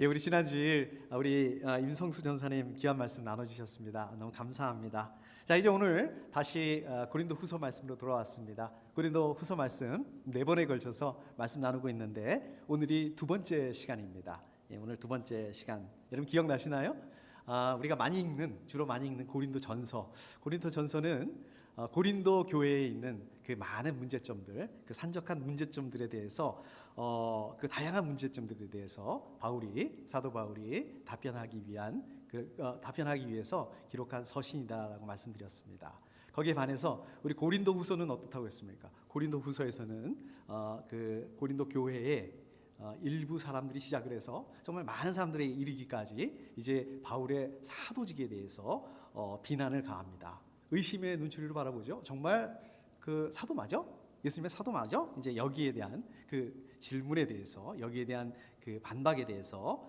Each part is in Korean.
예, 우리 지난주일 우리 임성수 전사님 귀한 말씀 나눠주셨습니다. 너무 감사합니다. 자, 이제 오늘 다시 고린도 후서 말씀으로 돌아왔습니다. 고린도 후서 말씀 4번에 걸쳐서 말씀 나누고 있는데 오늘이 두 번째 시간입니다. 예, 오늘 두 번째 시간, 여러분 기억나시나요? 우리가 주로 많이 읽는 고린도 전서. 고린도 전서는 고린도 교회에 있는 그 많은 문제점들, 그 산적한 문제점들에 대해서 그 다양한 문제점들에 대해서 사도 바울이 답변하기 위해서 기록한 서신이다라고 말씀드렸습니다. 거기에 반해서 우리 고린도 후서는 어떻다고 했습니까? 고린도 후서에서는 그 고린도 교회에 일부 사람들이 시작을 해서 정말 많은 사람들에 이르기까지 이제 바울의 사도직에 대해서 비난을 가합니다. 의심의 눈초리로 바라보죠. 정말 그 사도 맞아? 예수님의 사도 맞아? 이제 여기에 대한 그 질문에 대해서, 여기에 대한 그 반박에 대해서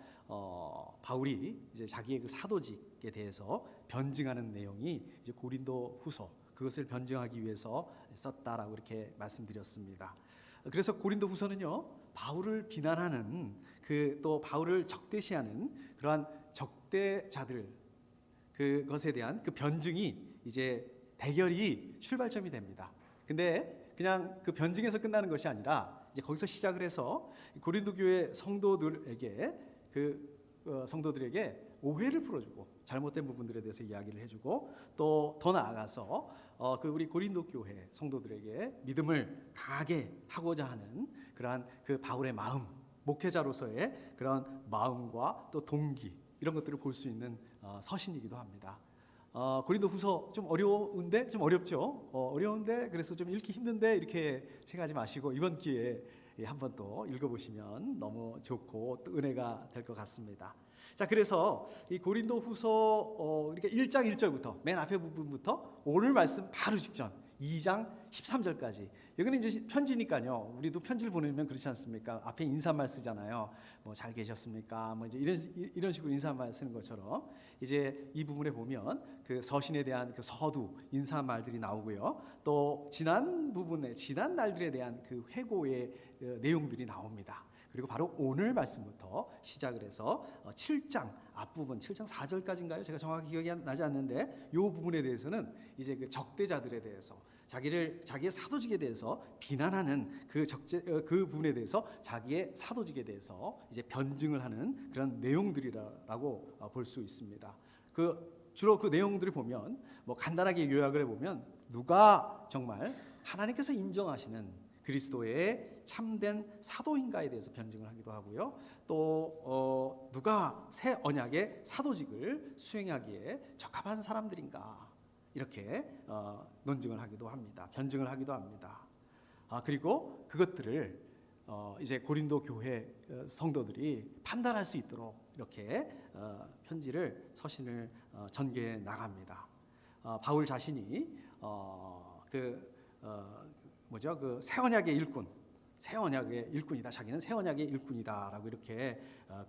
바울이 이제 자기의 그 사도직에 대해서 변증하는 내용이 이제 고린도 후서, 그것을 변증하기 위해서 썼다라고 이렇게 말씀드렸습니다. 그래서 고린도 후서는요, 바울을 비난하는 또 바울을 적대시하는 그러한 적대자들, 그것에 대한 그 변증이 이제 대결이 출발점이 됩니다. 근데 그냥 그 변증에서 끝나는 것이 아니라 이제 거기서 시작을 해서 고린도 교회 성도들에게 오해를 풀어주고 잘못된 부분들에 대해서 이야기를 해주고 또 더 나아가서 그 우리 고린도 교회 성도들에게 믿음을 강하게 하고자 하는 그러한 그 바울의 마음, 목회자로서의 그런 마음과 또 동기, 이런 것들을 볼 수 있는 서신이기도 합니다. 고린도 후서 좀 어려운데, 좀 어렵죠. 어려운데 그래서 좀 읽기 힘든데 이렇게 생각하지 마시고 이번 기회에 한번 또 읽어보시면 너무 좋고 또 은혜가 될 것 같습니다. 자, 그래서 이 고린도 후서 이렇게 1장 1절부터 맨 앞에 부분부터 오늘 말씀 바로 직전 2장 13절까지, 여기는 이제 편지니까요. 우리도 편지를 보내면 그렇지 않습니까? 앞에 인사말 쓰잖아요. 뭐 잘 계셨습니까? 뭐 이제 이런 식으로 인사말 쓰는 것처럼 이제 이 부분에 보면 그 서신에 대한 그 서두 인사말들이 나오고요. 또 지난 날들에 대한 그 회고의 내용들이 나옵니다. 그리고 바로 오늘 말씀부터 시작을 해서 7장 앞부분 7장 4절까지인가요? 제가 정확히 기억이 나지 않는데 이 부분에 대해서는 이제 그 적대자들에 대해서 자기의 사도직에 대해서 비난하는 그 부분에 대해서 자기의 사도직에 대해서 이제 변증을 하는 그런 내용들이라고 볼 수 있습니다. 주로 그 내용들을 보면 뭐 간단하게 요약을 해보면 누가 정말 하나님께서 인정하시는 그리스도의 참된 사도인가에 대해서 변증을 하기도 하고요. 또 누가 새 언약의 사도직을 수행하기에 적합한 사람들인가, 이렇게 논증을 하기도 합니다. 변증을 하기도 합니다. 그리고 그것들을 이제 고린도 교회 성도들이 판단할 수 있도록 이렇게 서신을 전개해 나갑니다. 바울 자신이 새 언약의 일꾼이다. 자기는 새 언약의 일꾼이다라고 이렇게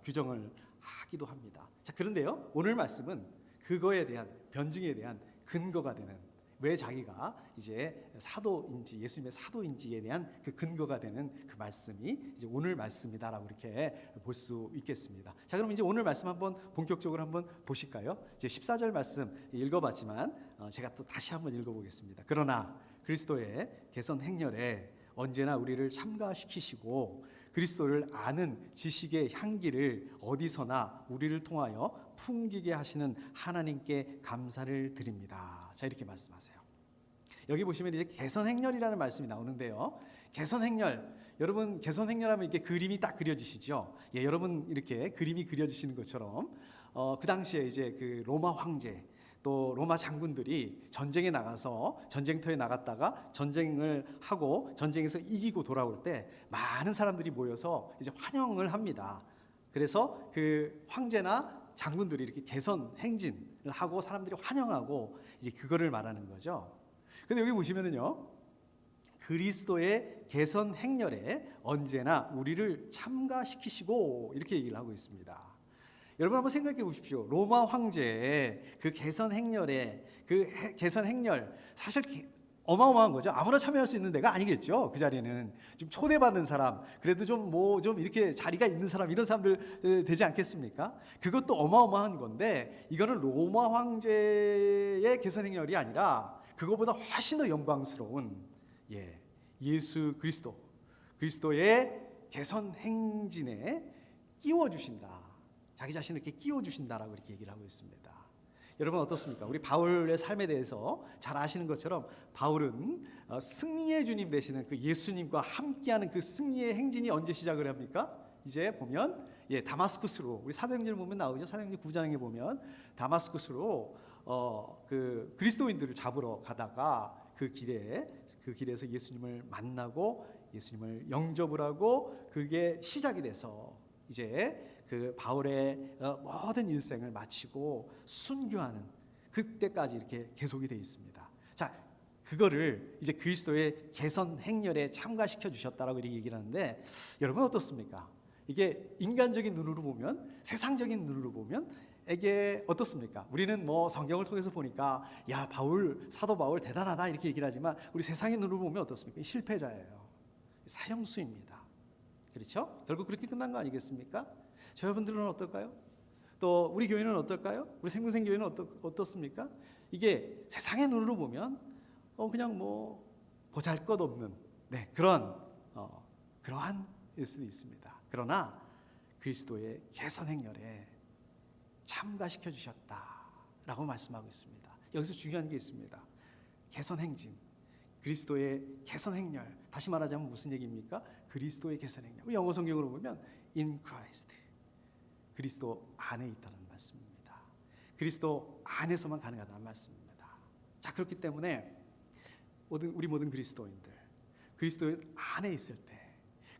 규정을 하기도 합니다. 자, 그런데요, 오늘 말씀은 그거에 대한 변증에 대한 근거가 되는, 왜 자기가 이제 사도인지, 예수님의 사도인지에 대한 그 근거가 되는 그 말씀이 이제 오늘 말씀이다라고 이렇게 볼 수 있겠습니다. 자, 그럼 이제 오늘 말씀 한번 본격적으로 한번 보실까요? 이제 14절 말씀 읽어봤지만 제가 또 다시 한번 읽어보겠습니다. 그러나 그리스도의 개선 행렬에 언제나 우리를 참가시키시고 그리스도를 아는 지식의 향기를 어디서나 우리를 통하여 풍기게 하시는 하나님께 감사를 드립니다. 자, 이렇게 말씀하세요. 여기 보시면 이제 개선 행렬이라는 말씀이 나오는데요. 개선 행렬, 여러분 개선 행렬하면 이렇게 그림이 딱 그려지시죠? 예, 여러분 이렇게 그림이 그려지시는 것처럼 그 당시에 이제 그 로마 황제 또 로마 장군들이 전쟁터에 나갔다가 전쟁을 하고 전쟁에서 이기고 돌아올 때 많은 사람들이 모여서 이제 환영을 합니다. 그래서 그 황제나 장군들이 이렇게 개선 행진을 하고 사람들이 환영하고 이제 그거를 말하는 거죠. 근데 여기 보시면은요, 그리스도의 개선 행렬에 언제나 우리를 참가시키시고 이렇게 얘기를 하고 있습니다. 여러분 한번 생각해 보십시오. 로마 황제의 그 개선 행렬에, 사실 어마어마한 거죠. 아무나 참여할 수 있는 데가 아니겠죠. 그 자리는 좀 초대받는 사람, 그래도 좀 이렇게 자리가 있는 사람, 이런 사람들 되지 않겠습니까? 그것도 어마어마한 건데, 이거는 로마 황제의 개선 행렬이 아니라 그거보다 훨씬 더 영광스러운 예수 그리스도의 개선 행진에 끼워 주신다. 자기 자신을 이렇게 끼워 주신다라고 이렇게 얘기를 하고 있습니다. 여러분 어떻습니까? 우리 바울의 삶에 대해서 잘 아시는 것처럼 바울은 승리의 주님 되시는 그 예수님과 함께하는 그 승리의 행진이 언제 시작을 합니까? 이제 보면 다마스쿠스로, 우리 사도행전을 보면 나오죠. 사도행전 9장에 보면 다마스쿠스로 그 그리스도인들을 잡으러 가다가 그 길에서 예수님을 만나고 예수님을 영접을 하고 그게 시작이 돼서 이제 그 바울의 모든 일생을 마치고 순교하는 그때까지 이렇게 계속이 되어 있습니다. 자, 그거를 이제 그리스도의 개선 행렬에 참가시켜 주셨다라고 이렇게 얘기를 하는데, 여러분 어떻습니까? 이게 인간적인 눈으로 보면, 세상적인 눈으로 보면 이게 어떻습니까? 우리는 뭐 성경을 통해서 보니까 야, 사도 바울 대단하다 이렇게 얘기를 하지만, 우리 세상의 눈으로 보면 어떻습니까? 실패자예요. 사형수입니다. 그렇죠? 결국 그렇게 끝난 거 아니겠습니까? 저여러분들은 어떨까요? 또 우리 교회는 어떨까요? 우리 생명생 교회는 어떻습니까? 이게 세상의 눈으로 보면 그냥 뭐 보잘것없는 그러한 일 수도 있습니다. 그러나 그리스도의 개선 행렬에 참가시켜 주셨다라고 말씀하고 있습니다. 여기서 중요한 게 있습니다. 개선 행진, 그리스도의 개선 행렬. 다시 말하자면 무슨 얘기입니까? 그리스도의 개선 행렬. 우리 영어 성경으로 보면 in Christ, 그리스도 안에 있다는 말씀입니다. 그리스도 안에서만 가능하다는 말씀입니다. 자, 그렇기 때문에 우리 모든 그리스도인들, 그리스도 안에 있을 때,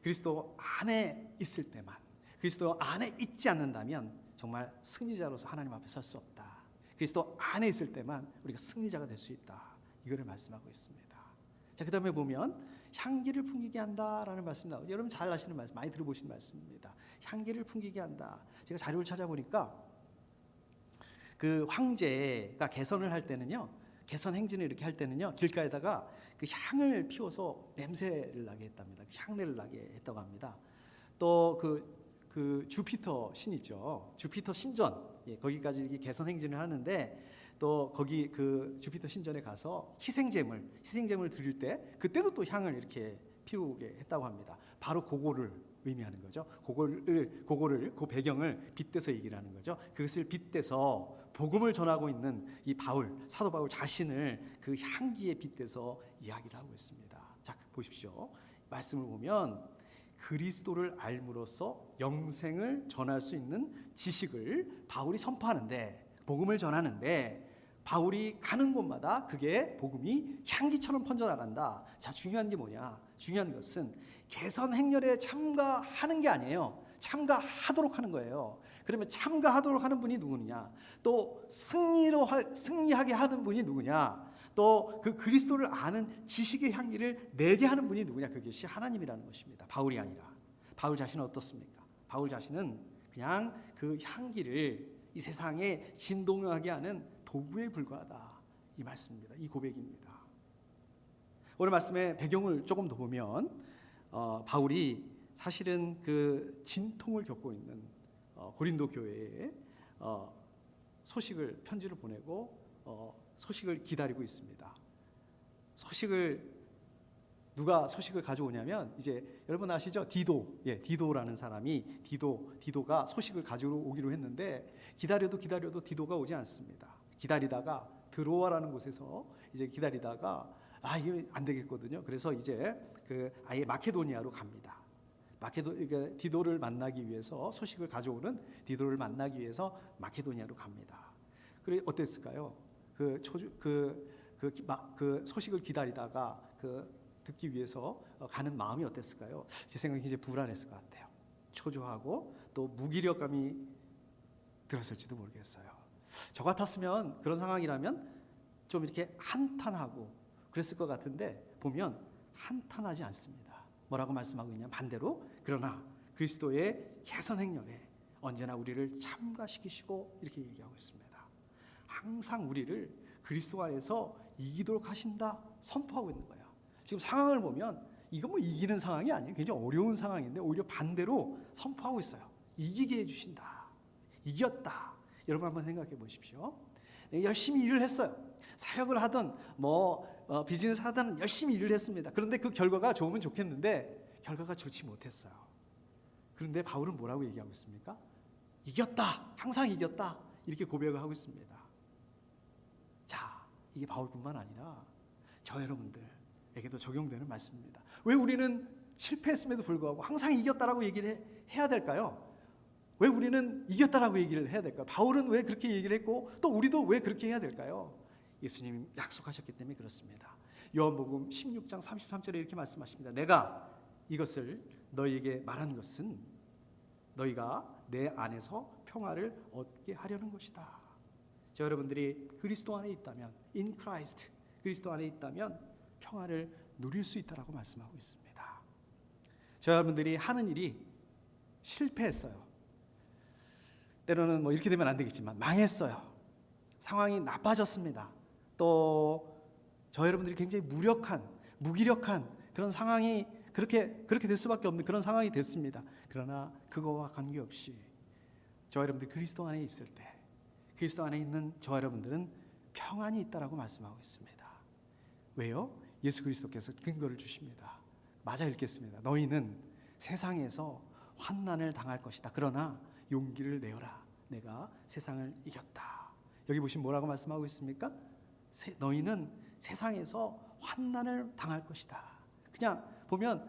그리스도 안에 있을 때만, 그리스도 안에 있지 않는다면 정말 승리자로서 하나님 앞에 설 수 없다. 그리스도 안에 있을 때만 우리가 승리자가 될 수 있다. 이거를 말씀하고 있습니다. 자, 그 다음에 보면 향기를 풍기게 한다라는 말씀 나오죠. 여러분 잘 아시는 말씀, 많이 들어보신 말씀입니다. 향기를 풍기게 한다. 제가 자료를 찾아보니까 그 황제가 개선을 할 때는요, 개선 행진을 이렇게 할 때는요, 길가에다가 그 향을 피워서 냄새를 나게 했답니다. 향내를 나게 했다고 합니다. 또 그 주피터 신이죠. 주피터 신전, 거기까지 개선 행진을 하는데, 또 거기 그 주피터 신전에 가서 희생제물 드릴 때 그때도 또 향을 이렇게 피우게 했다고 합니다. 바로 그거를 의미하는 거죠. 그거를 그 배경을 빗대서 얘기를 하는 거죠. 그것을 빗대서 복음을 전하고 있는 이 사도 바울 자신을 그 향기에 빗대서 이야기를 하고 있습니다. 자, 보십시오. 말씀을 보면 그리스도를 알므로써 영생을 전할 수 있는 지식을 바울이 선포하는데, 복음을 전하는데, 바울이 가는 곳마다 그게 복음이 향기처럼 퍼져나간다. 자, 중요한 게 뭐냐? 중요한 것은 개선 행렬에 참가하는 게 아니에요. 참가하도록 하는 거예요. 그러면 참가하도록 하는 분이 누구냐? 또 승리하게 하는 분이 누구냐? 또 그 그리스도를 아는 지식의 향기를 내게 하는 분이 누구냐? 그것이 하나님이라는 것입니다. 바울이 아니라. 바울 자신은 어떻습니까? 바울 자신은 그냥 그 향기를 이 세상에 진동하게 하는 도구에 불과하다. 이 말씀입니다. 이 고백입니다. 오늘 말씀의 배경을 조금 더 보면 바울이 사실은 그 진통을 겪고 있는 고린도 교회에 편지를 보내고 소식을 기다리고 있습니다. 누가 소식을 가져오냐면, 이제 여러분 아시죠? 디도라는 사람이 디도가 소식을 가져오기로 했는데, 기다려도 디도가 오지 않습니다. 기다리다가 드로아라는 곳에서 이제 기다리다가 이게 안 되겠거든요. 그래서 이제 아예 마케도니아로 갑니다. 디도를 만나기 위해서, 소식을 가져오는 디도를 만나기 위해서 마케도니아로 갑니다. 그래 어땠을까요? 그 소식을 기다리다가 듣기 위해서 가는 마음이 어땠을까요? 제 생각에 이제 불안했을 것 같아요. 초조하고 또 무기력감이 들었을지도 모르겠어요. 저 같았으면, 그런 상황이라면 좀 이렇게 한탄하고 그랬을 것 같은데, 보면 한탄하지 않습니다. 뭐라고 말씀하고 있냐? 반대로, 그러나 그리스도의 개선 행렬에 언제나 우리를 참가시키시고 이렇게 얘기하고 있습니다. 항상 우리를 그리스도 안에서 이기도록 하신다 선포하고 있는 거예요. 지금 상황을 보면 이거 뭐 이기는 상황이 아니에요. 굉장히 어려운 상황인데 오히려 반대로 선포하고 있어요. 이기게 해주신다. 이겼다. 여러분 한번 생각해 보십시오. 열심히 일을 했어요. 사역을 하든 비즈니스 하든 열심히 일을 했습니다. 그런데 그 결과가 좋으면 좋겠는데 결과가 좋지 못했어요. 그런데 바울은 뭐라고 얘기하고 있습니까? 이겼다. 항상 이겼다. 이렇게 고백을 하고 있습니다. 자, 이게 바울뿐만 아니라 저 여러분들에게도 적용되는 말씀입니다. 왜 우리는 실패했음에도 불구하고 항상 이겼다라고 얘기를 해야 될까요? 왜 우리는 이겼다라고 얘기를 해야 될까요? 바울은 왜 그렇게 얘기를 했고 또 우리도 왜 그렇게 해야 될까요? 예수님 약속하셨기 때문에 그렇습니다. 요한복음 16장 33절에 이렇게 말씀하십니다. 내가 이것을 너희에게 말한 것은 너희가 내 안에서 평화를 얻게 하려는 것이다. 저 여러분들이 그리스도 안에 있다면 in Christ 그리스도 안에 있다면 평화를 누릴 수 있다라고 말씀하고 있습니다. 저 여러분들이 하는 일이 실패했어요. 때로는 이렇게 되면 안 되겠지만 망했어요. 상황이 나빠졌습니다. 또 저 여러분들이 굉장히 무기력한 그런 상황이 그렇게 될 수밖에 없는 그런 상황이 됐습니다. 그러나 그거와 관계없이 저 여러분들 그리스도 안에 있을 때 그리스도 안에 있는 저 여러분들은 평안이 있다라고 말씀하고 있습니다. 왜요? 예수 그리스도께서 근거를 주십니다. 맞아 읽겠습니다. 너희는 세상에서 환난을 당할 것이다. 그러나 용기를 내어라. 내가 세상을 이겼다. 여기 보시면 뭐라고 말씀하고 있습니까? 너희는 세상에서 환난을 당할 것이다. 그냥 보면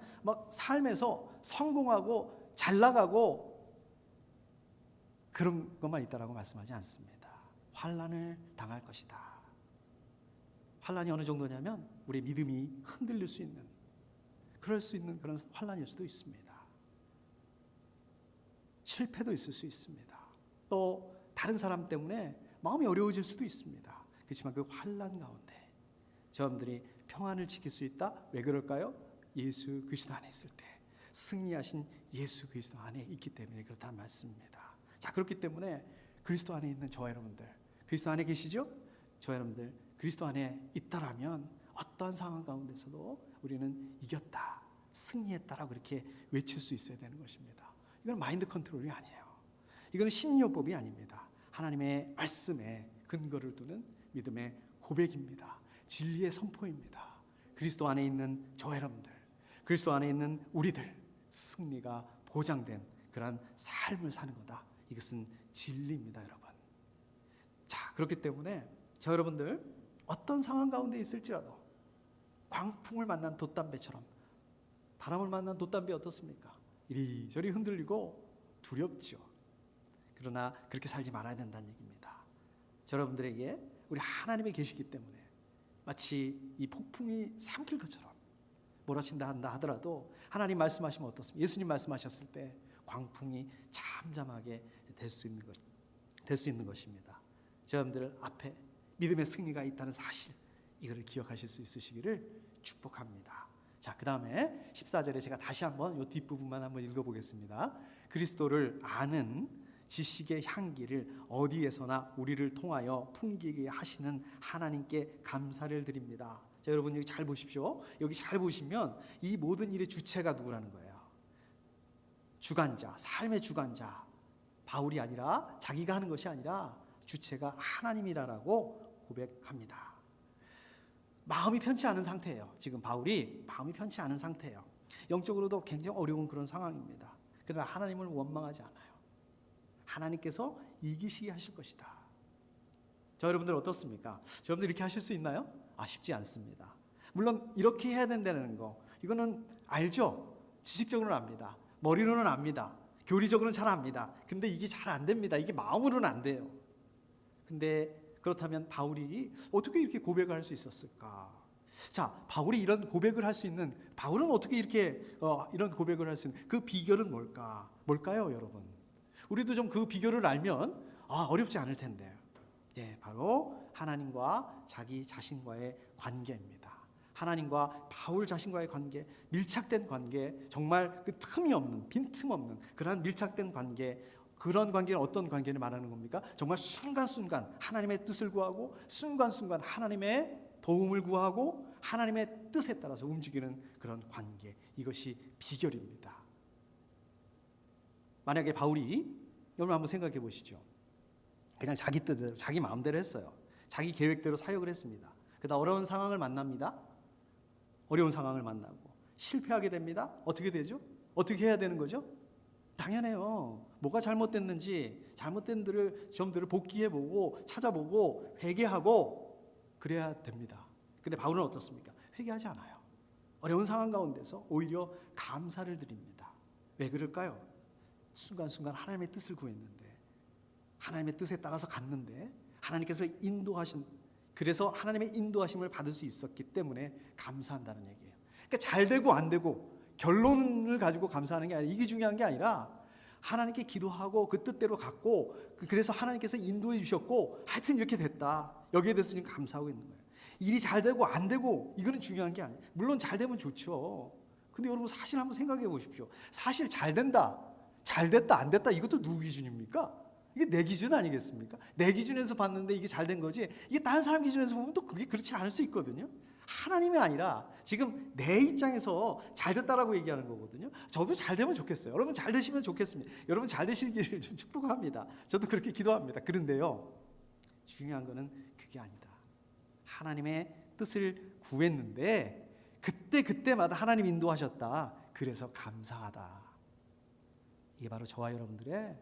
삶에서 성공하고 잘 나가고 그런 것만 있다라고 말씀하지 않습니다. 환난을 당할 것이다. 환난이 어느 정도냐면 우리의 믿음이 흔들릴 수 있는 그럴 수 있는 그런 환난일 수도 있습니다. 실패도 있을 수 있습니다. 또 다른 사람 때문에 마음이 어려워질 수도 있습니다. 그렇지만 그 환난 가운데 저분들이 평안을 지킬 수 있다. 왜 그럴까요? 예수 그리스도 안에 있을 때 승리하신 예수 그리스도 안에 있기 때문에 그렇다는 말씀입니다. 자, 그렇기 때문에 그리스도 안에 있는 저 여러분들, 그리스도 안에 계시죠? 저 여러분들 그리스도 안에 있다라면 어떠한 상황 가운데서도 우리는 이겼다, 승리했다라고 그렇게 외칠 수 있어야 되는 것입니다. 이건 마인드 컨트롤이 아니에요. 이건 심리요법이 아닙니다. 하나님의 말씀에 근거를 두는 믿음의 고백입니다. 진리의 선포입니다. 그리스도 안에 있는 저 여러분들, 그리스도 안에 있는 우리들 승리가 보장된 그러한 삶을 사는 거다. 이것은 진리입니다, 여러분. 자, 그렇기 때문에 저 여러분들 어떤 상황 가운데 있을지라도 광풍을 만난 돛담배처럼 바람을 만난 돛담배 어떻습니까? 이리저리 흔들리고 두렵죠. 그러나 그렇게 살지 말아야 된다는 얘기입니다. 저 여러분들에게 우리 하나님이 계시기 때문에 마치 이 폭풍이 삼킬 것처럼 몰아친다 한다 하더라도 하나님 말씀하시면 어떻습니까? 예수님 말씀하셨을 때 광풍이 잠잠하게 될 수 있는 것입니다. 저 여러분들 앞에 믿음의 승리가 있다는 사실, 이거를 기억하실 수 있으시기를 축복합니다. 자, 그 다음에 14절에 제가 다시 한번 이 뒷부분만 한번 읽어보겠습니다. 그리스도를 아는 지식의 향기를 어디에서나 우리를 통하여 풍기게 하시는 하나님께 감사를 드립니다. 자, 여러분 여기 잘 보십시오. 여기 잘 보시면 이 모든 일의 주체가 누구라는 거예요? 주관자, 삶의 주관자 바울이 아니라 자기가 하는 것이 아니라 주체가 하나님이라고 고백합니다. 마음이 편치 않은 상태예요. 지금 바울이 마음이 편치 않은 상태예요. 영적으로도 굉장히 어려운 그런 상황입니다. 그러나 하나님을 원망하지 않아요. 하나님께서 이기시게 하실 것이다. 저 여러분들 어떻습니까? 저 여러분들 이렇게 하실 수 있나요? 쉽지 않습니다. 물론 이렇게 해야 된다는 거 이거는 알죠. 지식적으로는 압니다. 머리로는 압니다. 교리적으로는 잘 압니다. 근데 이게 잘 안 됩니다. 이게 마음으로는 안 돼요. 근데 그렇다면 바울이 어떻게 이렇게 고백을 할 수 있었을까? 자, 바울이 이런 고백을 할 수 있는, 바울은 어떻게 이렇게 이런 고백을 할 수 있는 그 비결은 뭘까요, 여러분? 우리도 좀 그 비결을 알면 어렵지 않을 텐데. 예, 바로 하나님과 자기 자신과의 관계입니다. 하나님과 바울 자신과의 관계, 밀착된 관계, 정말 그 틈이 없는, 빈틈 없는 그러한 밀착된 관계, 그런 관계는 어떤 관계를 말하는 겁니까? 정말 순간순간 하나님의 뜻을 구하고 순간순간 하나님의 도움을 구하고 하나님의 뜻에 따라서 움직이는 그런 관계, 이것이 비결입니다. 만약에 바울이, 여러분 한번 생각해 보시죠. 그냥 자기 뜻대로 자기 마음대로 했어요. 자기 계획대로 사역을 했습니다. 그러다 어려운 상황을 만납니다. 어려운 상황을 만나고 실패하게 됩니다. 어떻게 되죠? 어떻게 해야 되는 거죠? 당연해요. 뭐가 잘못됐는지 잘못된 점들을 복기해보고 찾아보고 회개하고 그래야 됩니다. 근데 바울은 어떻습니까? 회개하지 않아요. 어려운 상황 가운데서 오히려 감사를 드립니다. 왜 그럴까요? 순간순간 하나님의 뜻을 구했는데, 하나님의 뜻에 따라서 갔는데 하나님께서 그래서 하나님의 인도하심을 받을 수 있었기 때문에 감사한다는 얘기예요. 그러니까 잘 되고 안 되고 결론을 가지고 감사하는 게 아니라, 이게 중요한 게 아니라 하나님께 기도하고 그 뜻대로 갔고 그래서 하나님께서 인도해 주셨고 하여튼 이렇게 됐다, 여기에 대해서 지금 감사하고 있는 거예요. 일이 잘 되고 안 되고 이거는 중요한 게 아니에요. 물론 잘 되면 좋죠. 근데 여러분 사실 한번 생각해 보십시오. 사실 잘 된다, 잘 됐다, 안 됐다, 이것도 누구 기준입니까? 이게 내 기준 아니겠습니까? 내 기준에서 봤는데 이게 잘 된 거지, 이게 다른 사람 기준에서 보면 또 그게 그렇지 않을 수 있거든요. 하나님이 아니라 지금 내 입장에서 잘 됐다라고 얘기하는 거거든요. 저도 잘 되면 좋겠어요. 여러분 잘 되시면 좋겠습니다. 여러분 잘 되시기를 좀 축복합니다. 저도 그렇게 기도합니다. 그런데요, 중요한 거는 그게 아니다. 하나님의 뜻을 구했는데 그때마다 하나님 인도하셨다, 그래서 감사하다. 이게 바로 저와 여러분들의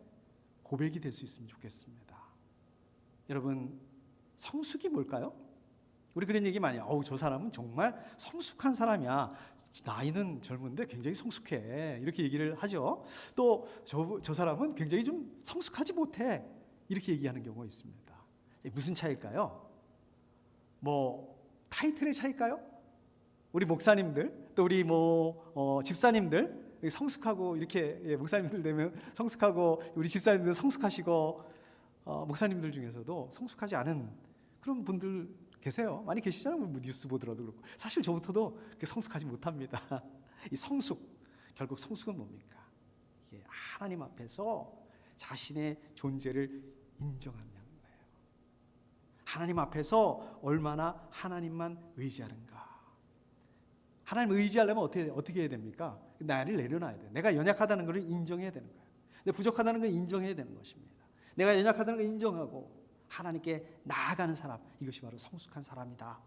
고백이 될 수 있으면 좋겠습니다. 여러분, 성숙이 뭘까요? 우리 그런 얘기 많이 해요. 저 사람은 정말 성숙한 사람이야. 나이는 젊은데 굉장히 성숙해. 이렇게 얘기를 하죠. 또 저 사람은 굉장히 좀 성숙하지 못해. 이렇게 얘기하는 경우가 있습니다. 무슨 차이일까요? 타이틀의 차이일까요? 우리 목사님들, 또 우리 집사님들 성숙하고 이렇게, 목사님들 되면 성숙하고, 우리 집사님들 성숙하시고, 목사님들 중에서도 성숙하지 않은 그런 분들 계세요. 많이 계시잖아요. 뉴스 보더라도 그렇고. 사실 저부터도 성숙하지 못합니다. 이 결국 성숙은 뭡니까? 이게 하나님 앞에서 자신의 존재를 인정하는 거예요. 하나님 앞에서 얼마나 하나님만 의지하는가. 하나님 의지하려면 어떻게 해야 됩니까? 나를 내려놔야 돼요. 내가 연약하다는 것을 인정해야 되는 거예요. 내가 부족하다는 걸 인정해야 되는 것입니다. 내가 연약하다는 걸 인정하고 하나님께 나아가는 사람, 이것이 바로 성숙한 사람이다.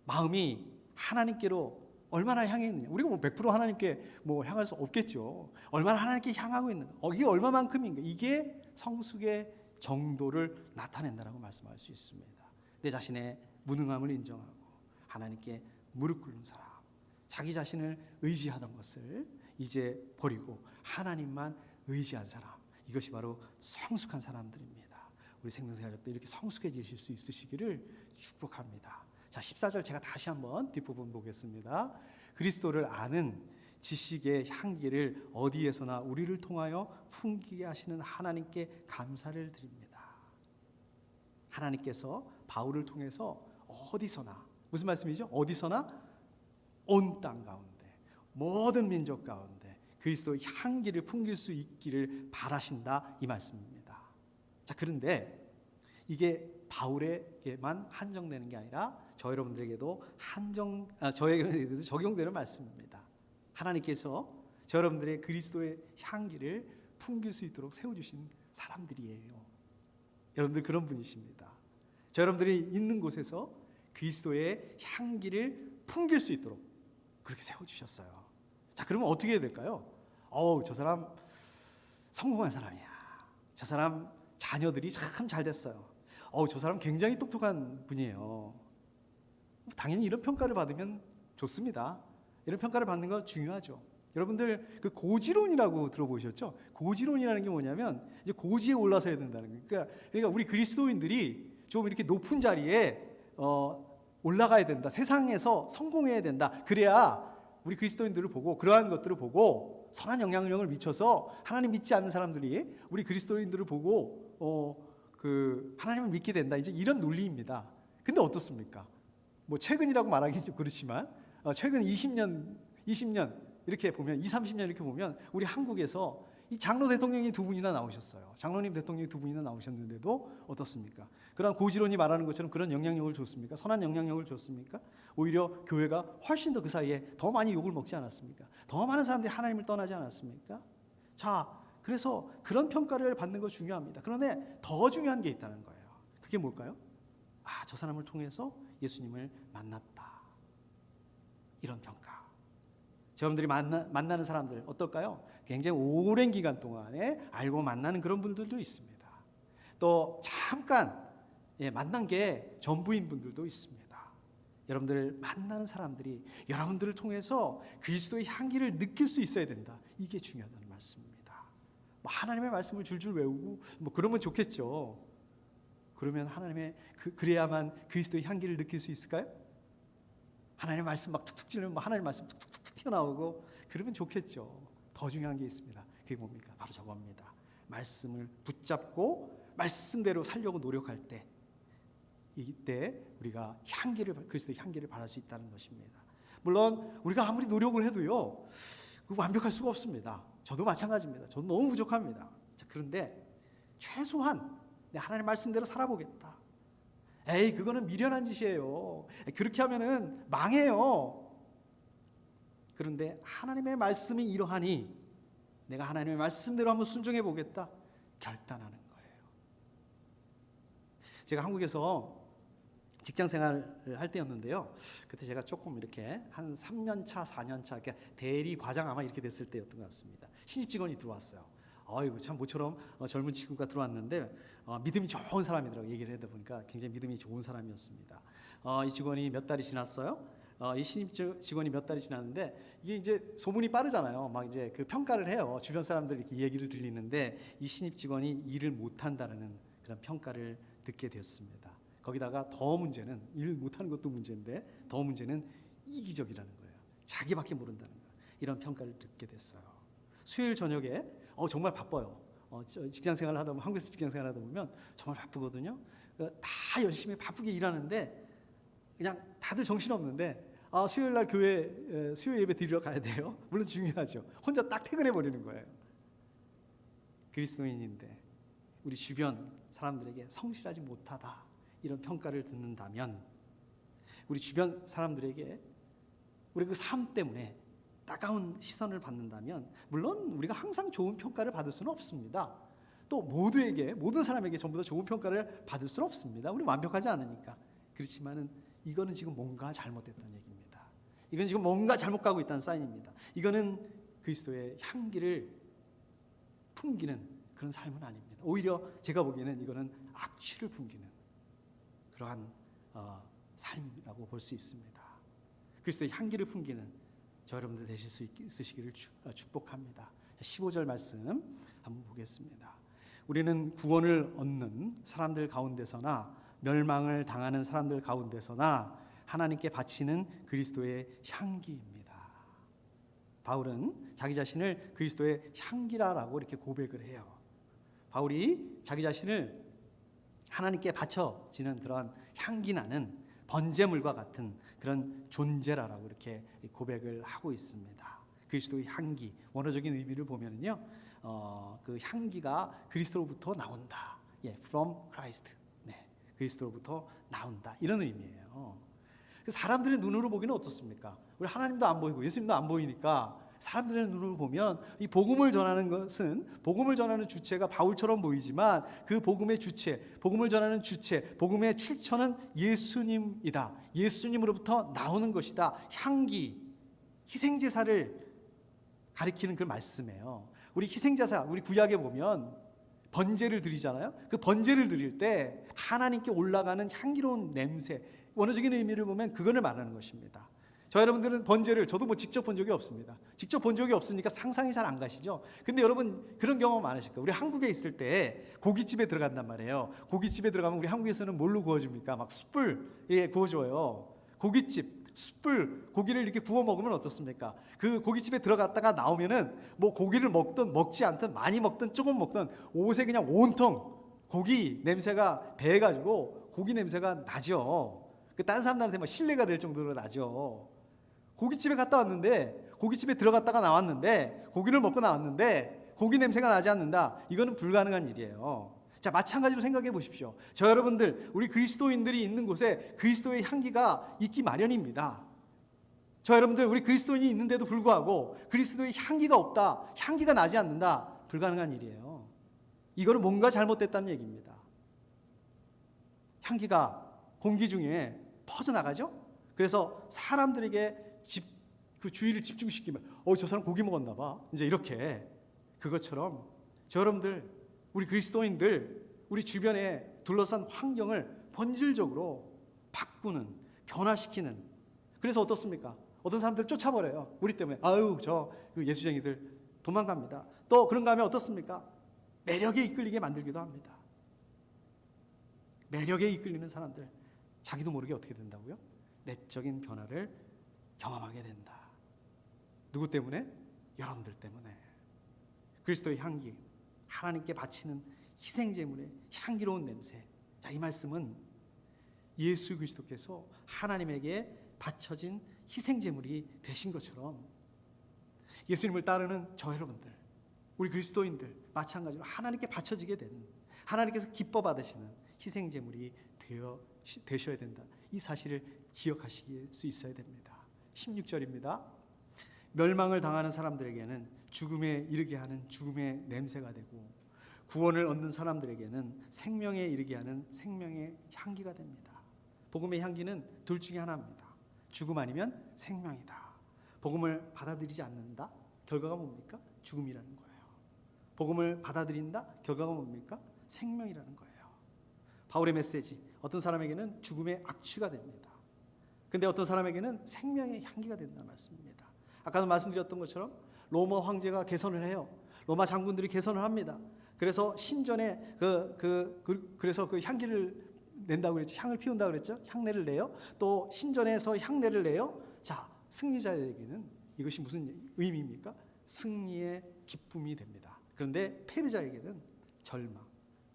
마음이 하나님께로 얼마나 향해 있느냐. 우리가 100% 하나님께 향할 수 없겠죠. 얼마나 하나님께 향하고 있는가. 이게 얼마만큼인가. 이게 성숙의 정도를 나타낸다라고 말씀할 수 있습니다. 내 자신의 무능함을 인정하고 하나님께 무릎 꿇는 사람, 자기 자신을 의지하던 것을 이제 버리고 하나님만 의지한 사람, 이것이 바로 성숙한 사람들입니다. 우리 생명사 가족들 이렇게 성숙해지실 수 있으시기를 축복합니다. 자, 14절 제가 다시 한번 뒷부분 보겠습니다. 그리스도를 아는 지식의 향기를 어디에서나 우리를 통하여 풍기게 하시는 하나님께 감사를 드립니다. 하나님께서 바울을 통해서 어디서나, 무슨 말씀이죠? 어디서나, 온 땅 가운데, 모든 민족 가운데 그리스도의 향기를 풍길 수 있기를 바라신다, 이 말씀입니다. 자, 그런데 이게 바울에게만 한정되는 게 아니라 저 여러분들에게도 저에게도 적용되는 말씀입니다. 하나님께서 저 여러분들의 그리스도의 향기를 풍길 수 있도록 세워주신 사람들이에요. 여러분들 그런 분이십니다. 저 여러분들이 있는 곳에서 그리스도의 향기를 풍길 수 있도록 그렇게 세워주셨어요. 자, 그러면 어떻게 해야 될까요? 저 사람 성공한 사람이야. 저 사람 자녀들이 참 잘 됐어요. 저 사람 굉장히 똑똑한 분이에요. 당연히 이런 평가를 받으면 좋습니다. 이런 평가를 받는 거 중요하죠. 여러분들 그 고지론이라고 들어보셨죠? 고지론이라는 게 뭐냐면 이제 고지에 올라서야 된다는 거예요. 그러니까 우리 그리스도인들이 좀 이렇게 높은 자리에 올라가야 된다. 세상에서 성공해야 된다. 그래야 우리 그리스도인들을 보고, 그러한 것들을 보고 선한 영향력을 미쳐서 하나님 믿지 않는 사람들이 우리 그리스도인들을 보고 하나님을 믿게 된다. 이제 이런 논리입니다. 근데 어떻습니까? 최근이라고 말하기 좀 그렇지만 최근 20년 이렇게 보면, 20, 30년 이렇게 보면 우리 한국에서 이 장로 대통령이 두 분이나 나오셨어요. 장로님 대통령이 두 분이나 나오셨는데도 어떻습니까? 그런 고지론이 말하는 것처럼 그런 영향력을 줬습니까? 선한 영향력을 줬습니까? 오히려 교회가 훨씬 더 그 사이에 더 많이 욕을 먹지 않았습니까? 더 많은 사람들이 하나님을 떠나지 않았습니까? 자, 그래서 그런 평가를 받는 거 중요합니다. 그런데 더 중요한 게 있다는 거예요. 그게 뭘까요? 아, 저 사람을 통해서 예수님을 만났다. 이런 평가. 여러분들이 만나는 사람들 어떨까요? 굉장히 오랜 기간 동안에 알고 만나는 그런 분들도 있습니다. 또 잠깐 만난 게 전부인 분들도 있습니다. 여러분들 만나는 사람들이 여러분들을 통해서 그리스도의 향기를 느낄 수 있어야 된다. 이게 중요하다는 말씀입니다. 하나님의 말씀을 줄줄 외우고 그러면 좋겠죠. 그러면 그래야만 그리스도의 향기를 느낄 수 있을까요? 하나님의 말씀 막 툭툭 찌르면 하나님의 말씀 툭툭툭 튀어나오고 그러면 좋겠죠. 더 중요한 게 있습니다. 그게 뭡니까? 바로 저겁니다. 말씀을 붙잡고 말씀대로 살려고 노력할 때, 이때 우리가 그리스도의 향기를 발할 수 있다는 것입니다. 물론 우리가 아무리 노력을 해도요, 완벽할 수가 없습니다. 저도 마찬가지입니다. 저도 너무 부족합니다. 그런데 최소한 하나님의 말씀대로 살아보겠다. 에이, 그거는 미련한 짓이에요. 그렇게 하면은 망해요. 그런데 하나님의 말씀이 이러하니 내가 하나님의 말씀대로 한번 순종해 보겠다 결단하는 거예요. 제가 한국에서 직장 생활을 할 때였는데요. 그때 제가 조금 이렇게 한 3년 차, 4년 차, 대리 과장 아마 이렇게 됐을 때였던 것 같습니다. 신입 직원이 들어왔어요. 아이고, 참 모처럼 젊은 친구가 들어왔는데 믿음이 좋은 사람이더라고요. 얘기를 하다 보니까 굉장히 믿음이 좋은 사람이었습니다. 이 직원이 몇 달이 지났어요. 이 신입 직원이 몇 달이 지났는데 이게 이제 소문이 빠르잖아요. 막 이제 그 평가를 해요. 주변 사람들 이렇게 얘기를 들리는데 이 신입 직원이 일을 못한다는 그런 평가를 듣게 되었습니다. 거기다가 더 문제는 일 못하는 것도 문제인데 더 문제는 이기적이라는 거예요. 자기밖에 모른다는 거예요. 이런 평가를 듣게 됐어요. 수요일 저녁에 정말 바빠요. 직장 생활을 하다 보면, 한국에서 직장 생활을 하다 보면 정말 바쁘거든요. 다 열심히 바쁘게 일하는데 그냥 다들 정신없는데 수요일 날 교회 수요 예배 드리러 가야 돼요. 물론 중요하죠. 혼자 딱 퇴근해 버리는 거예요. 그리스도인인데 우리 주변 사람들에게 성실하지 못하다 이런 평가를 듣는다면, 우리 주변 사람들에게 우리 그 삶 때문에 따가운 시선을 받는다면, 물론 우리가 항상 좋은 평가를 받을 수는 없습니다. 또 모든 사람에게 전부 다 좋은 평가를 받을 수는 없습니다. 우리 완벽하지 않으니까. 그렇지만은 이거는 지금 뭔가 잘못됐다는 얘기입니다. 이건 지금 뭔가 잘못 가고 있다는 사인입니다. 이거는 그리스도의 향기를 풍기는 그런 삶은 아닙니다. 오히려 제가 보기에는 이거는 악취를 풍기는 그러한 삶이라고 볼 수 있습니다. 그리스도의 향기를 풍기는 저 여러분들 되실 수 있으시기를 축복합니다. 15절 말씀 한번 보겠습니다. 우리는 구원을 얻는 사람들 가운데서나 멸망을 당하는 사람들 가운데서나 하나님께 바치는 그리스도의 향기입니다. 바울은 자기 자신을 그리스도의 향기라라고 이렇게 고백을 해요. 바울이 자기 자신을 하나님께 바쳐지는 그런 향기나는 번제물과 같은 그런 존재라라고 이렇게 고백을 하고 있습니다. 그리스도의 향기, 원어적인 의미를 보면은요, 그 향기가 그리스도로부터 나온다. from Christ. 네, 그리스도로부터 나온다. 이런 의미예요. 사람들의 눈으로 보기는 어떻습니까? 우리 하나님도 안 보이고 예수님도 안 보이니까 사람들의 눈으로 보면 이 복음을 전하는 것은, 복음을 전하는 주체가 바울처럼 보이지만 그 복음의 주체, 복음을 전하는 주체, 복음의 출처는 예수님이다. 예수님으로부터 나오는 것이다. 향기, 희생제사를 가리키는 그 말씀이에요. 우리 희생제사, 우리 구약에 보면 번제를 드리잖아요. 그 번제를 드릴 때 하나님께 올라가는 향기로운 냄새, 원어적인 의미를 보면 그거를 말하는 것입니다. 저 여러분들은 번제를, 저도 직접 본 적이 없습니다. 직접 본 적이 없으니까 상상이 잘 안 가시죠. 근데 여러분 그런 경험 많으실 거예요. 우리 한국에 있을 때 고깃집에 들어간단 말이에요. 고깃집에 들어가면 우리 한국에서는 뭘로 구워줍니까? 막 숯불에 구워줘요. 고깃집 숯불 고기를 이렇게 구워 먹으면 어떻습니까? 그 고깃집에 들어갔다가 나오면은 뭐 고기를 먹든 먹지 않든 많이 먹든 조금 먹든 옷에 그냥 온통 고기 냄새가 배해가지고 고기 냄새가 나죠. 딴 사람들한테 막 신뢰가 될 정도로 나죠. 고깃집에 갔다 왔는데, 고깃집에 들어갔다가 나왔는데, 고기를 먹고 나왔는데 고기 냄새가 나지 않는다. 이거는 불가능한 일이에요. 자, 마찬가지로 생각해 보십시오. 저 여러분들, 우리 그리스도인들이 있는 곳에 그리스도의 향기가 있기 마련입니다. 저 여러분들, 우리 그리스도인이 있는데도 불구하고 그리스도의 향기가 없다, 향기가 나지 않는다, 불가능한 일이에요. 이거는 뭔가 잘못됐다는 얘기입니다. 향기가 공기 중에 퍼져나가죠. 그래서 사람들에게 그 주의를 집중시키면 저 사람 고기 먹었나 봐, 이제 이렇게. 그것처럼 저 여러분들, 우리 그리스도인들, 우리 주변에 둘러싼 환경을 본질적으로 바꾸는, 변화시키는. 그래서 어떻습니까? 어떤 사람들 쫓아버려요. 우리 때문에. 아유, 그 예수쟁이들 도망갑니다. 또 그런가 하면 어떻습니까? 매력에 이끌리게 만들기도 합니다. 매력에 이끌리는 사람들, 자기도 모르게 어떻게 된다고요? 내적인 변화를 경험하게 된다. 누구 때문에? 여러분들 때문에. 그리스도의 향기, 하나님께 바치는 희생제물의 향기로운 냄새. 자, 이 말씀은 예수 그리스도께서 하나님에게 바쳐진 희생제물이 되신 것처럼 예수님을 따르는 저 여러분들, 우리 그리스도인들 마찬가지로 하나님께 바쳐지게 된, 하나님께서 기뻐 받으시는 희생제물이 되셔야 된다. 이 사실을 기억하실 수 있어야 됩니다. 16절입니다. 멸망을 당하는 사람들에게는 죽음에 이르게 하는 죽음의 냄새가 되고, 구원을 얻는 사람들에게는 생명에 이르게 하는 생명의 향기가 됩니다. 복음의 향기는 둘 중에 하나입니다. 죽음 아니면 생명이다. 복음을 받아들이지 않는다? 결과가 뭡니까? 죽음이라는 거예요. 복음을 받아들인다? 결과가 뭡니까? 생명이라는 거예요. 바울의 메시지, 어떤 사람에게는 죽음의 악취가 됩니다. 근데 어떤 사람에게는 생명의 향기가 된다는 말씀입니다. 아까도 말씀드렸던 것처럼 로마 황제가 개선을 해요. 로마 장군들이 개선을 합니다. 그래서 신전에 그래서 그 향기를 낸다고 그랬죠. 향을 피운다고 그랬죠. 향내를 내요. 또 신전에서 향내를 내요. 자, 승리자에게는 이것이 무슨 의미입니까? 승리의 기쁨이 됩니다. 그런데 패배자에게는 절망,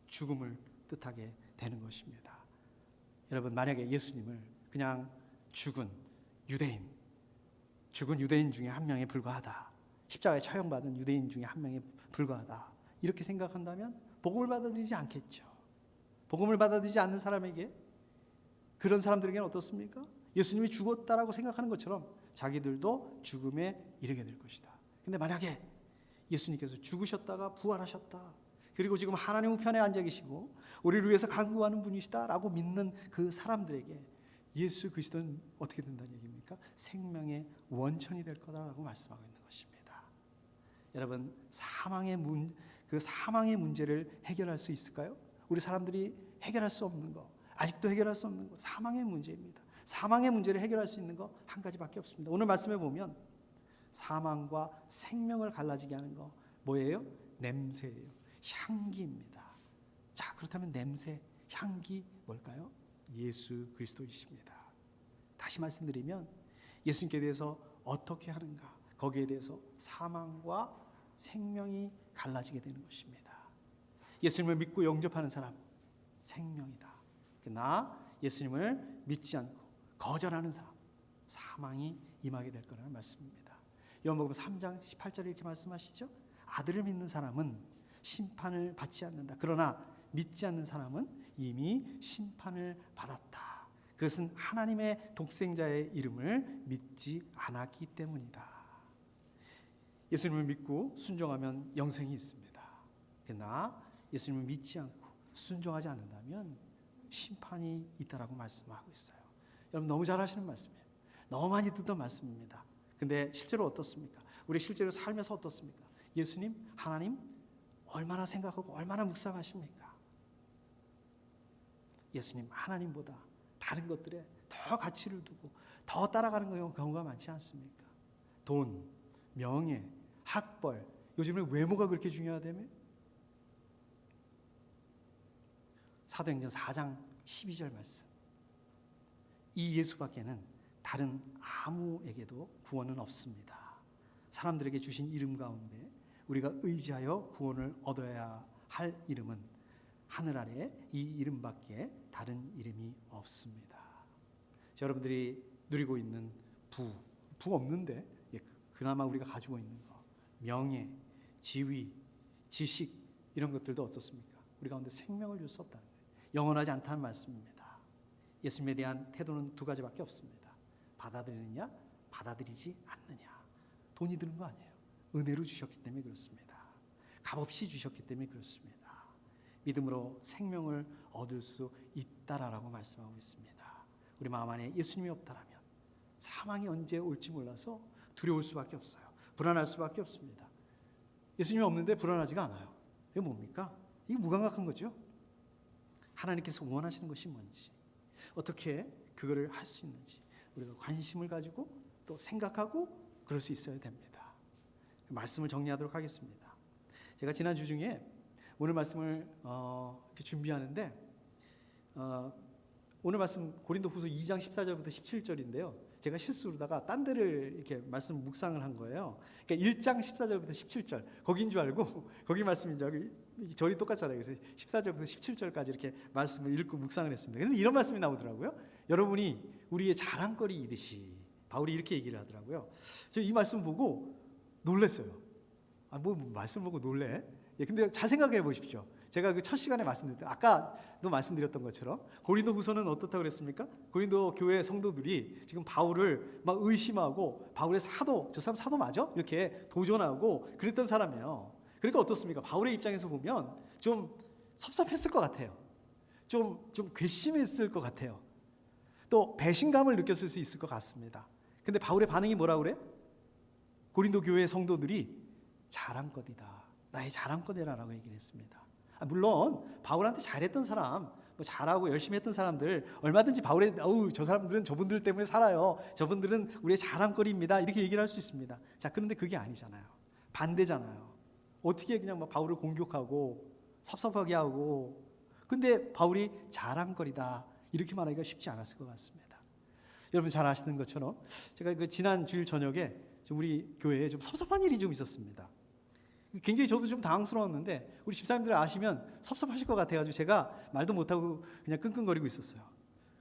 죽음을 뜻하게 되는 것입니다. 여러분, 만약에 예수님을 그냥 죽은 유대인 중에 한 명에 불과하다, 십자가에 처형받은 유대인 중에 한 명에 불과하다, 이렇게 생각한다면 복음을 받아들이지 않겠죠. 복음을 받아들이지 않는 사람에게, 그런 사람들에게는 어떻습니까? 예수님이 죽었다라고 생각하는 것처럼 자기들도 죽음에 이르게 될 것이다. 근데 만약에 예수님께서 죽으셨다가 부활하셨다, 그리고 지금 하나님 우편에 앉아 계시고 우리를 위해서 간구하는 분이시다라고 믿는 그 사람들에게 예수 그리스도는 어떻게 된다는 얘기입니까? 생명의 원천이 될 거다라고 말씀하고 있는 것입니다. 여러분, 사망의 문제를 해결할 수 있을까요? 우리 사람들이 해결할 수 없는 거, 아직도 해결할 수 없는 거, 사망의 문제입니다. 사망의 문제를 해결할 수 있는 거 한 가지밖에 없습니다. 오늘 말씀에 보면 사망과 생명을 갈라지게 하는 거 뭐예요? 냄새예요. 향기입니다. 자, 그렇다면 냄새, 향기 뭘까요? 예수 그리스도이십니다. 다시 말씀드리면 예수님께 대해서 어떻게 하는가, 거기에 대해서 사망과 생명이 갈라지게 되는 것입니다. 예수님을 믿고 영접하는 사람, 생명이다. 그러나 예수님을 믿지 않고 거절하는 사람, 사망이 임하게 될 거라는 말씀입니다. 요한복음 3장 18절에 이렇게 말씀하시죠. 아들을 믿는 사람은 심판을 받지 않는다. 그러나 믿지 않는 사람은 이미 심판을 받았다. 그것은 하나님의 독생자의 이름을 믿지 않았기 때문이다. 예수님을 믿고 순종하면 영생이 있습니다. 그러나 예수님을 믿지 않고 순종하지 않는다면 심판이 있다라고 말씀하고 있어요. 여러분, 너무 잘 하시는 말씀이에요. 너무 많이 듣던 말씀입니다. 근데 실제로 어떻습니까? 우리 실제로 살면서 어떻습니까? 예수님, 하나님 얼마나 생각하고 얼마나 묵상하십니까? 예수님, 하나님보다 다른 것들에 더 가치를 두고 더 따라가는 경우가 많지 않습니까? 돈, 명예, 학벌, 요즘에 외모가 그렇게 중요하다며? 사도행전 4장 12절 말씀, 이 예수밖에는 다른 아무에게도 구원은 없습니다. 사람들에게 주신 이름 가운데 우리가 의지하여 구원을 얻어야 할 이름은 하늘 아래 이 이름밖에 다른 이름이 없습니다. 여러분들이 누리고 있는 부 없는데 그나마 우리가 가지고 있는 거, 명예, 지위, 지식 이런 것들도 어떻습니까? 우리 가운데 생명을 줄 수 없다는 거예요. 영원하지 않다는 말씀입니다. 예수님에 대한 태도는 두 가지밖에 없습니다. 받아들이느냐, 받아들이지 않느냐. 돈이 드는 거 아니에요. 은혜로 주셨기 때문에 그렇습니다. 값없이 주셨기 때문에 그렇습니다. 믿음으로 생명을 얻을 수 있다라고 말씀하고 있습니다. 우리 마음 안에 예수님이 없다라면 사망이 언제 올지 몰라서 두려울 수밖에 없어요. 불안할 수밖에 없습니다. 예수님이 없는데 불안하지가 않아요. 이게 뭡니까? 이게 무감각한 거죠. 하나님께서 원하시는 것이 뭔지, 어떻게 그거를 할 수 있는지 우리가 관심을 가지고 또 생각하고 그럴 수 있어야 됩니다. 말씀을 정리하도록 하겠습니다. 제가 지난 주 중에 오늘 말씀을 이렇게 준비하는데 오늘 말씀 고린도후서 2장 14절부터 17절인데요. 제가 실수로다가 딴 데를 이렇게 말씀 묵상을 한 거예요. 그러니까 1장 14절부터 17절 거긴 줄 알고 거기 말씀인 줄 알고 절이 똑같잖아요. 그래서 14절부터 17절까지 이렇게 말씀을 읽고 묵상을 했습니다. 그런데 이런 말씀이 나오더라고요. 여러분이 우리의 자랑거리이듯이 바울이 이렇게 얘기를 하더라고요. 저 이 말씀 보고 놀랐어요. 뭐 말씀 보고 놀래? 예, 근데 잘 생각해 보십시오. 제가 그 첫 시간에 말씀드렸던 아까도 말씀드렸던 것처럼 고린도후서는 어떻다고 그랬습니까? 고린도 교회 성도들이 지금 바울을 막 의심하고 바울의 사도, 저 사람 사도 맞아? 이렇게 도전하고 그랬던 사람이에요. 그러니까 어떻습니까? 바울의 입장에서 보면 좀 섭섭했을 것 같아요. 좀 괘씸했을 것 같아요. 또 배신감을 느꼈을 수 있을 것 같습니다. 근데 바울의 반응이 뭐라고 그래? 고린도 교회 성도들이 자랑거리다. 나의 자랑거리라라고 얘기를 했습니다. 물론 바울한테 잘했던 사람, 뭐 잘하고 열심히 했던 사람들 얼마든지 바울의 저 사람들은 저분들 때문에 살아요. 저분들은 우리의 자랑거리입니다. 이렇게 얘기를 할 수 있습니다. 자, 그런데 그게 아니잖아요. 반대잖아요. 어떻게 그냥 막 바울을 공격하고 섭섭하게 하고 근데 바울이 자랑거리다 이렇게 말하기가 쉽지 않았을 것 같습니다. 여러분 잘 아시는 것처럼 제가 그 지난 주일 저녁에 우리 교회에 좀 섭섭한 일이 좀 있었습니다. 굉장히 저도 좀 당황스러웠는데 우리 집사님들 아시면 섭섭하실 것 같아가지고 제가 말도 못하고 그냥 끙끙거리고 있었어요.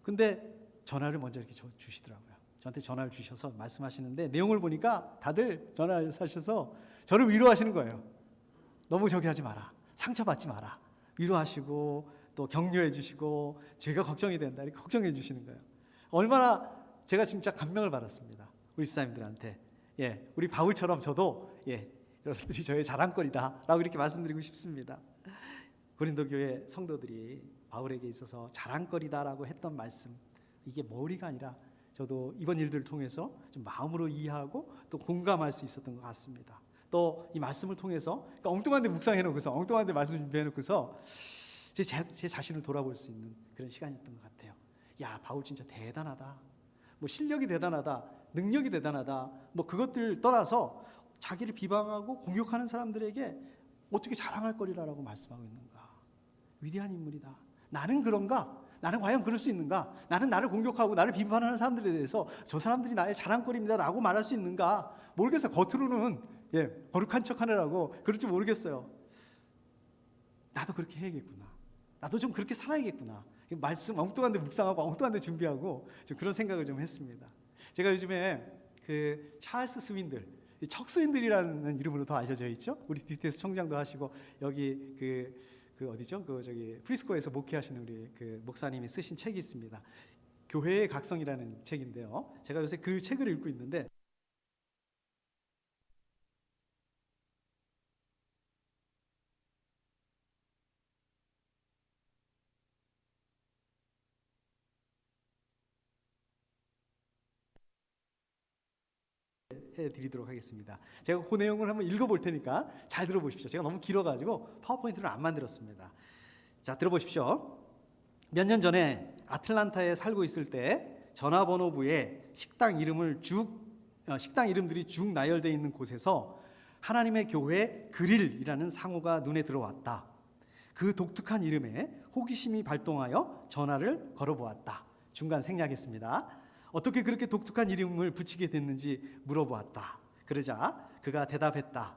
근데 전화를 먼저 이렇게 주시더라고요. 저한테 전화를 주셔서 말씀하시는데 내용을 보니까 다들 전화를 하셔서 저를 위로하시는 거예요. 너무 저기 하지 마라. 상처받지 마라. 위로하시고 또 격려해 주시고 제가 걱정이 된다 이렇게 걱정해 주시는 거예요. 얼마나 제가 진짜 감명을 받았습니다. 우리 집사님들한테. 예, 우리 바울처럼 저도 여러분들이 저의 자랑거리다라고 이렇게 말씀드리고 싶습니다. 고린도 교회 성도들이 바울에게 있어서 자랑거리다라고 했던 말씀 이게 머리가 아니라 저도 이번 일들을 통해서 좀 마음으로 이해하고 또 공감할 수 있었던 것 같습니다. 또 이 말씀을 통해서 그러니까 엉뚱한 데 묵상해놓고서 엉뚱한 데 말씀 준비해놓고서 제 자신을 돌아볼 수 있는 그런 시간이었던 것 같아요. 야, 바울 진짜 대단하다. 뭐 실력이 대단하다. 능력이 대단하다. 뭐 그것들 떠나서 자기를 비방하고 공격하는 사람들에게 어떻게 자랑할 거리라고 말씀하고 있는가. 위대한 인물이다. 나는 그런가? 나는 과연 그럴 수 있는가? 나는 나를 공격하고 나를 비판하는 사람들에 대해서 저 사람들이 나의 자랑거리입니다 라고 말할 수 있는가? 모르겠어요. 겉으로는 거룩한 척하느라고 그럴지 모르겠어요. 나도 그렇게 해야겠구나. 나도 좀 그렇게 살아야겠구나. 말씀 엉뚱한 데 묵상하고 엉뚱한 데 준비하고 좀 그런 생각을 좀 했습니다. 제가 요즘에 그 찰스 스윈들 척스윈들이라는 이름으로 더 알려져 있죠. 우리 DTS 총장도 하시고 여기 그 어디죠? 그 저기 프리스코에서 목회하시는 우리 그 목사님이 쓰신 책이 있습니다. 교회의 각성이라는 책인데요. 제가 요새 그 책을 읽고 있는데 해드리도록 하겠습니다. 제가 그 내용을 한번 읽어볼 테니까 잘 들어보십시오. 제가 너무 길어가지고 파워포인트를 안 만들었습니다. 자, 들어보십시오. 몇 년 전에 아틀란타에 살고 있을 때 전화번호부에 식당 이름들이 쭉 나열되어 있는 곳에서 하나님의 교회 그릴이라는 상호가 눈에 들어왔다. 그 독특한 이름에 호기심이 발동하여 전화를 걸어보았다. 중간 생략했습니다. 어떻게 그렇게 독특한 이름을 붙이게 됐는지 물어보았다. 그러자 그가 대답했다.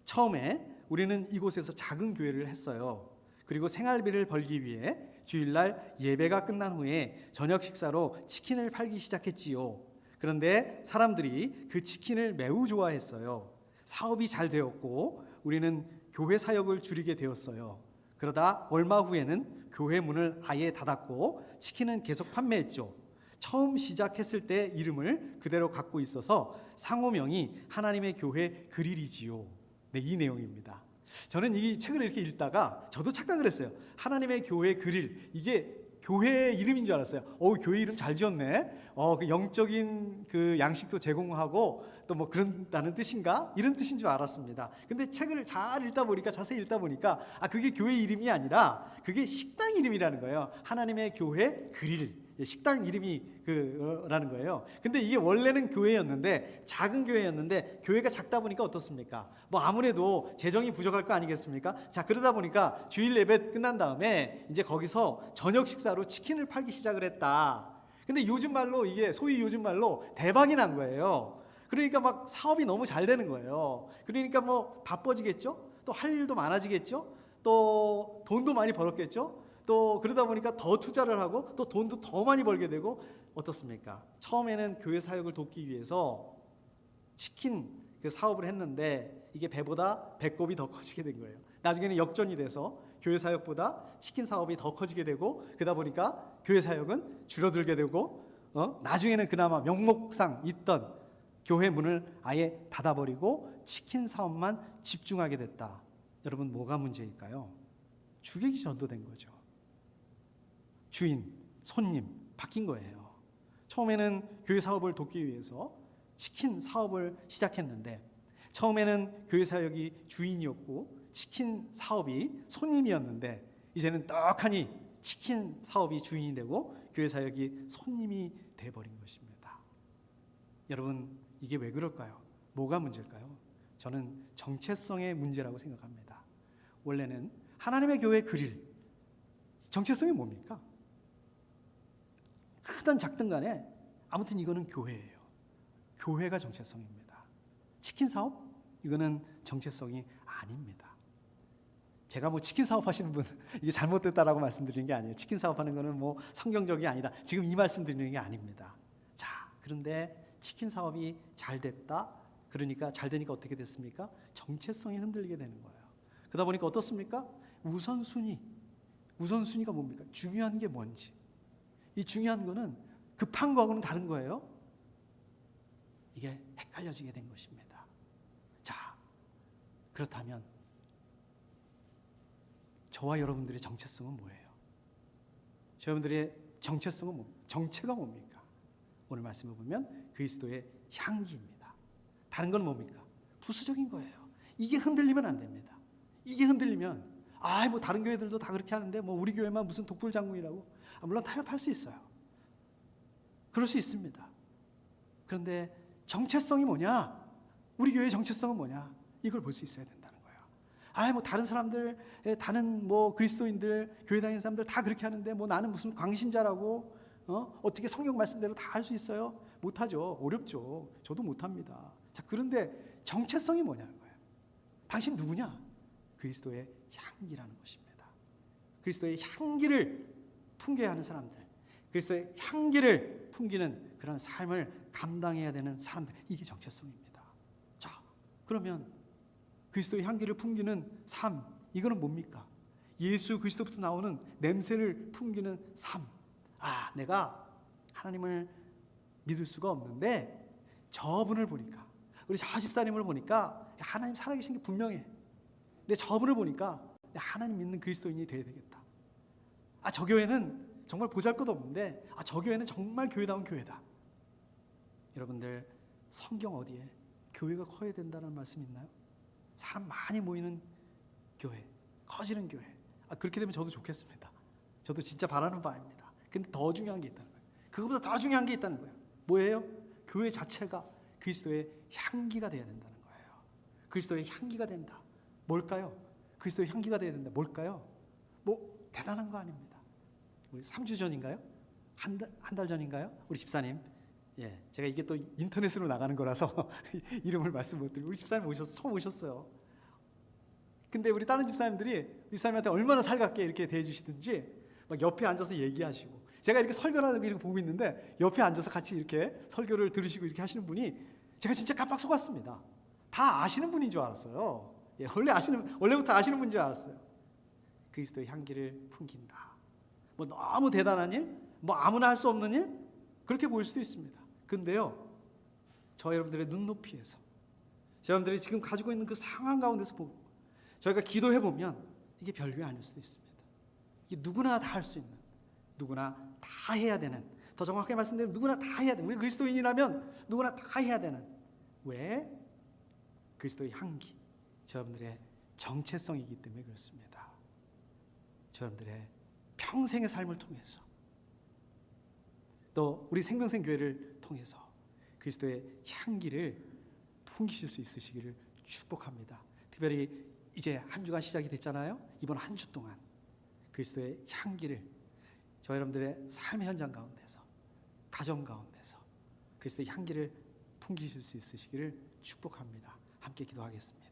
처음에 우리는 이곳에서 작은 교회를 했어요. 그리고 생활비를 벌기 위해 주일날 예배가 끝난 후에 저녁 식사로 치킨을 팔기 시작했지요. 그런데 사람들이 그 치킨을 매우 좋아했어요. 사업이 잘 되었고 우리는 교회 사역을 줄이게 되었어요. 그러다 얼마 후에는 교회 문을 아예 닫았고 치킨은 계속 판매했죠. 처음 시작했을 때 이름을 그대로 갖고 있어서 상호명이 하나님의 교회 그릴이지요. 네, 이 내용입니다. 저는 이 책을 이렇게 읽다가 저도 착각을 했어요. 하나님의 교회 그릴, 이게 교회 이름인 줄 알았어요. 교회 이름 잘 지었네. 그 영적인 그 양식도 제공하고 또 뭐 그런다는 뜻인가? 이런 뜻인 줄 알았습니다. 근데 책을 잘 읽다 보니까, 자세히 읽다 보니까 그게 교회 이름이 아니라 그게 식당 이름이라는 거예요. 하나님의 교회 그릴, 식당 이름이 라는 거예요. 근데 이게 원래는 교회였는데, 작은 교회였는데 교회가 작다 보니까 어떻습니까? 뭐 아무래도 재정이 부족할 거 아니겠습니까? 자, 그러다 보니까 주일 예배 끝난 다음에 이제 거기서 저녁 식사로 치킨을 팔기 시작을 했다. 근데 요즘 말로, 이게 소위 요즘 말로 대박이 난 거예요. 그러니까 막 사업이 너무 잘 되는 거예요. 그러니까 뭐 바빠지겠죠? 또 할 일도 많아지겠죠? 또 돈도 많이 벌었겠죠? 또 그러다 보니까 더 투자를 하고 또 돈도 더 많이 벌게 되고, 어떻습니까? 처음에는 교회 사역을 돕기 위해서 치킨 그 사업을 했는데 이게 배보다 배꼽이 더 커지게 된 거예요. 나중에는 역전이 돼서 교회 사역보다 치킨 사업이 더 커지게 되고, 그러다 보니까 교회 사역은 줄어들게 되고, 나중에는 그나마 명목상 있던 교회 문을 아예 닫아버리고 치킨 사업만 집중하게 됐다. 여러분, 뭐가 문제일까요? 주객이 전도된 거죠. 주인, 손님 바뀐 거예요. 처음에는 교회 사업을 돕기 위해서 치킨 사업을 시작했는데, 처음에는 교회 사역이 주인이었고 치킨 사업이 손님이었는데, 이제는 떡하니 치킨 사업이 주인이 되고 교회 사역이 손님이 돼버린 것입니다. 여러분, 이게 왜 그럴까요? 뭐가 문제일까요? 저는 정체성의 문제라고 생각합니다. 원래는 하나님의 교회 그릴, 정체성이 뭡니까? 크든 작든 간에 아무튼 이거는 교회예요. 교회가 정체성입니다. 치킨 사업? 이거는 정체성이 아닙니다. 제가 뭐 치킨 사업 하시는 분 이게 잘못됐다라고 말씀드리는 게 아니에요. 치킨 사업하는 거는 뭐 성경적이 아니다, 지금 이 말씀 드리는 게 아닙니다. 자, 그런데 치킨 사업이 잘 됐다. 그러니까 잘 되니까 어떻게 됐습니까? 정체성이 흔들리게 되는 거예요. 그러다 보니까 어떻습니까? 우선순위가 뭡니까? 중요한 게 뭔지. 이 중요한 거는 급한 거하고는 다른 거예요. 이게 헷갈려지게 된 것입니다. 자, 그렇다면 저와 여러분들의 정체성은 뭐예요? 여러분들의 정체성은 정체가 뭡니까? 오늘 말씀을 보면 그리스도의 향기입니다. 다른 건 뭡니까? 부수적인 거예요. 이게 흔들리면 안 됩니다. 이게 흔들리면 뭐 다른 교회들도 다 그렇게 하는데 뭐 우리 교회만 무슨 독불장군이라고. 물론 타협할 수 있어요. 그럴 수 있습니다. 그런데 정체성이 뭐냐? 우리 교회의 정체성은 뭐냐? 이걸 볼 수 있어야 된다는 거예요. 뭐 다른 사람들, 다른 뭐 그리스도인들, 교회 다니는 사람들 다 그렇게 하는데 뭐 나는 무슨 광신자라고 어떻게 성경 말씀대로 다 할 수 있어요? 못하죠. 어렵죠. 저도 못합니다. 자, 그런데 정체성이 뭐냐는 거예요. 당신 누구냐? 그리스도의 향기라는 것입니다. 그리스도의 향기를 풍겨야 하는 사람들, 그리스도의 향기를 풍기는 그런 삶을 감당해야 되는 사람들, 이게 정체성입니다. 자, 그러면 그리스도의 향기를 풍기는 삶, 이거는 뭡니까? 예수 그리스도부터 나오는 냄새를 풍기는 삶. 내가 하나님을 믿을 수가 없는데 저분을 보니까, 우리 저 집사님을 보니까 하나님 살아계신 게 분명해. 근데 저분을 보니까 하나님 믿는 그리스도인이 돼야 되겠다. 저 교회는 정말 보잘것없는데 저 교회는 정말 교회다운 교회다. 여러분들, 성경 어디에 교회가 커야 된다는 말씀이 있나요? 사람 많이 모이는 교회, 커지는 교회. 그렇게 되면 저도 좋겠습니다. 저도 진짜 바라는 바입니다. 근데 더 중요한 게 있다는 거예요. 그거보다 더 중요한 게 있다는 거예요. 뭐예요? 교회 자체가 그리스도의 향기가 되어야 된다는 거예요. 그리스도의 향기가 된다. 뭘까요? 그리스도의 향기가 되어야 된다. 뭘까요? 뭐 대단한 거 아닙니다. 우리 3주 전인가요? 한 달 전인가요? 우리 집사님, 제가 이게 또 인터넷으로 나가는 거라서 이름을 말씀 못 드리고, 우리 집사님 처음 오셨어요. 근데 우리 다른 집사님들이 우리 집사님한테 얼마나 살갑게 이렇게 대해주시든지 막 옆에 앉아서 얘기하시고, 제가 이렇게 설교를 하는 거 이렇게 보고 있는데 옆에 앉아서 같이 이렇게 설교를 들으시고 이렇게 하시는 분이 제가 진짜 깜빡 속았습니다. 다 아시는 분인 줄 알았어요. 원래부터 아시는 분인 줄 알았어요. 그리스도의 향기를 풍긴다. 뭐 너무 대단한 일, 뭐 아무나 할 수 없는 일, 그렇게 보일 수도 있습니다. 근데요, 저 여러분들의 눈높이에서, 여러분들이 지금 가지고 있는 그 상황 가운데서 보고 저희가 기도해 보면 이게 별게 아닐 수도 있습니다. 이게 누구나 다 할 수 있는, 누구나 다 해야 되는, 더 정확하게 말씀드리면 누구나 다 해야 되는, 우리 그리스도인이라면 누구나 다 해야 되는, 왜? 그리스도의 향기, 여러분들의 정체성이기 때문에 그렇습니다. 여러분들의 평생의 삶을 통해서, 또 우리 생명생 교회를 통해서 그리스도의 향기를 풍기실 수 있으시기를 축복합니다. 특별히 이제 한 주간 시작이 됐잖아요. 이번 한 주 동안 그리스도의 향기를 저 여러분들의 삶의 현장 가운데서, 가정 가운데서 그리스도의 향기를 풍기실 수 있으시기를 축복합니다. 함께 기도하겠습니다.